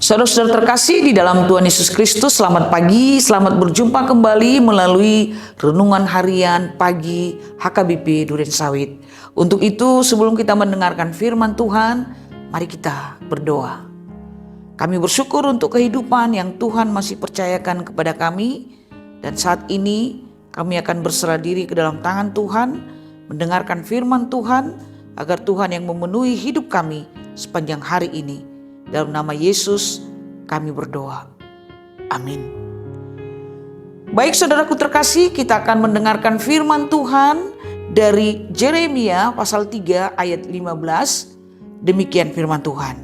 Saudara-saudara terkasih di dalam Tuhan Yesus Kristus, selamat pagi, selamat berjumpa kembali melalui renungan harian pagi HKBP Duren Sawit. Untuk itu, sebelum kita mendengarkan firman Tuhan, mari kita berdoa. Kami bersyukur untuk kehidupan yang Tuhan masih percayakan kepada kami, dan saat ini kami akan berserah diri ke dalam tangan Tuhan, mendengarkan firman Tuhan, agar Tuhan yang memenuhi hidup kami sepanjang hari ini. Dalam nama Yesus kami berdoa. Amin. Baik saudaraku terkasih, kita akan mendengarkan firman Tuhan dari Yeremia pasal 3 ayat 15. Demikian firman Tuhan.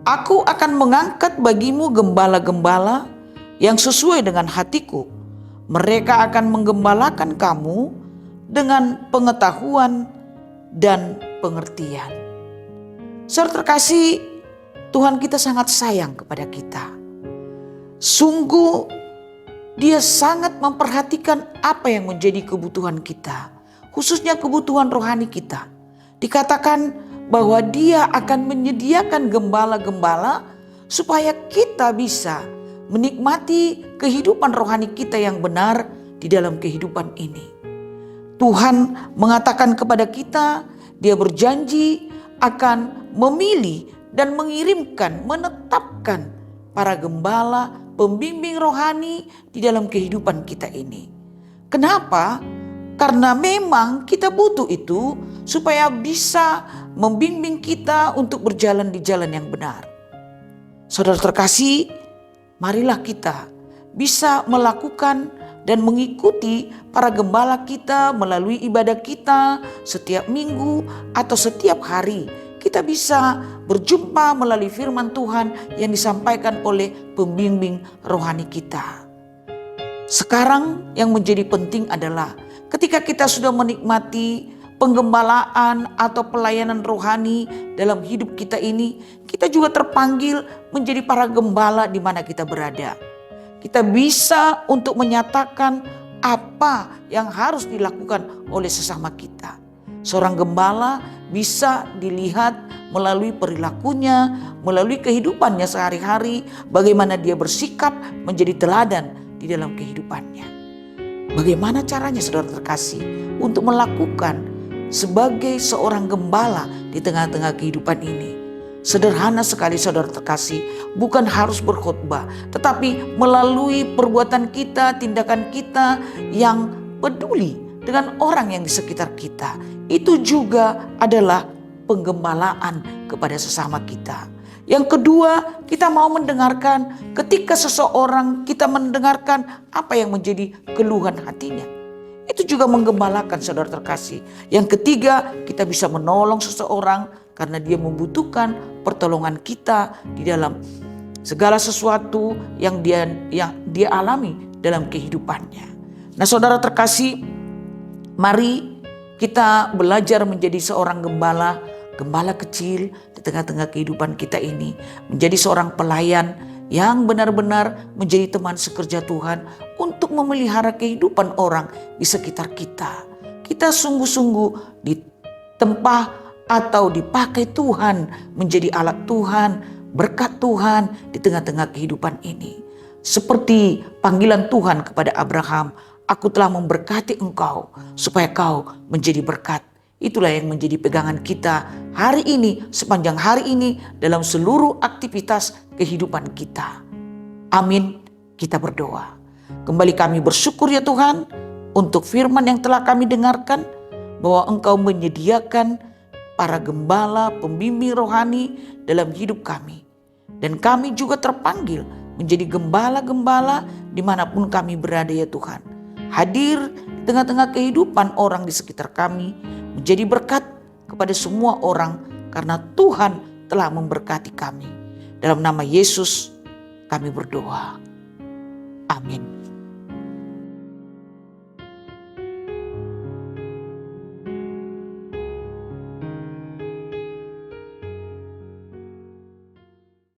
Aku akan mengangkat bagimu gembala-gembala yang sesuai dengan hatiku. Mereka akan menggembalakan kamu dengan pengetahuan dan pengertian. Saudara terkasih, Tuhan kita sangat sayang kepada kita. Sungguh Dia sangat memperhatikan apa yang menjadi kebutuhan kita, khususnya kebutuhan rohani kita. Dikatakan bahwa Dia akan menyediakan gembala-gembala supaya kita bisa menikmati kehidupan rohani kita yang benar di dalam kehidupan ini. Tuhan mengatakan kepada kita, Dia berjanji akan memilih dan mengirimkan, menetapkan para gembala, pembimbing rohani di dalam kehidupan kita ini. Kenapa? Karena memang kita butuh itu supaya bisa membimbing kita untuk berjalan di jalan yang benar. Saudara terkasih, marilah kita bisa melakukan dan mengikuti para gembala kita melalui ibadah kita setiap minggu atau setiap hari. Kita bisa berjumpa melalui firman Tuhan yang disampaikan oleh pembimbing rohani kita. Sekarang yang menjadi penting adalah ketika kita sudah menikmati penggembalaan atau pelayanan rohani dalam hidup kita ini, kita juga terpanggil menjadi para gembala di mana kita berada. Kita bisa untuk menyatakan apa yang harus dilakukan oleh sesama kita. Seorang gembala bisa dilihat melalui perilakunya, melalui kehidupannya sehari-hari, bagaimana dia bersikap menjadi teladan di dalam kehidupannya. Bagaimana caranya saudara terkasih untuk melakukan sebagai seorang gembala di tengah-tengah kehidupan ini? Sederhana sekali saudara terkasih, bukan harus berkhotbah, tetapi melalui perbuatan kita, tindakan kita yang peduli dengan orang yang di sekitar kita. Itu juga adalah penggembalaan kepada sesama kita. Yang kedua, kita mau mendengarkan ketika seseorang kita mendengarkan apa yang menjadi keluhan hatinya. Itu juga menggembalakan saudara terkasih. Yang ketiga, kita bisa menolong seseorang karena dia membutuhkan pertolongan kita di dalam segala sesuatu yang dia alami dalam kehidupannya. Nah saudara terkasih, mari kita belajar menjadi seorang gembala, gembala kecil di tengah-tengah kehidupan kita ini. Menjadi seorang pelayan yang benar-benar menjadi teman sekerja Tuhan untuk memelihara kehidupan orang di sekitar kita. Kita sungguh-sungguh ditempa atau dipakai Tuhan menjadi alat Tuhan, berkat Tuhan di tengah-tengah kehidupan ini. Seperti panggilan Tuhan kepada Abraham, aku telah memberkati engkau supaya kau menjadi berkat. Itulah yang menjadi pegangan kita hari ini, sepanjang hari ini dalam seluruh aktivitas kehidupan kita. Amin, kita berdoa. Kembali kami bersyukur ya Tuhan untuk firman yang telah kami dengarkan, bahwa engkau menyediakan para gembala, pembimbing rohani dalam hidup kami. Dan kami juga terpanggil menjadi gembala-gembala dimanapun kami berada ya Tuhan. Hadir di tengah-tengah kehidupan orang di sekitar kami, menjadi berkat kepada semua orang karena Tuhan telah memberkati kami. Dalam nama Yesus kami berdoa. Amin.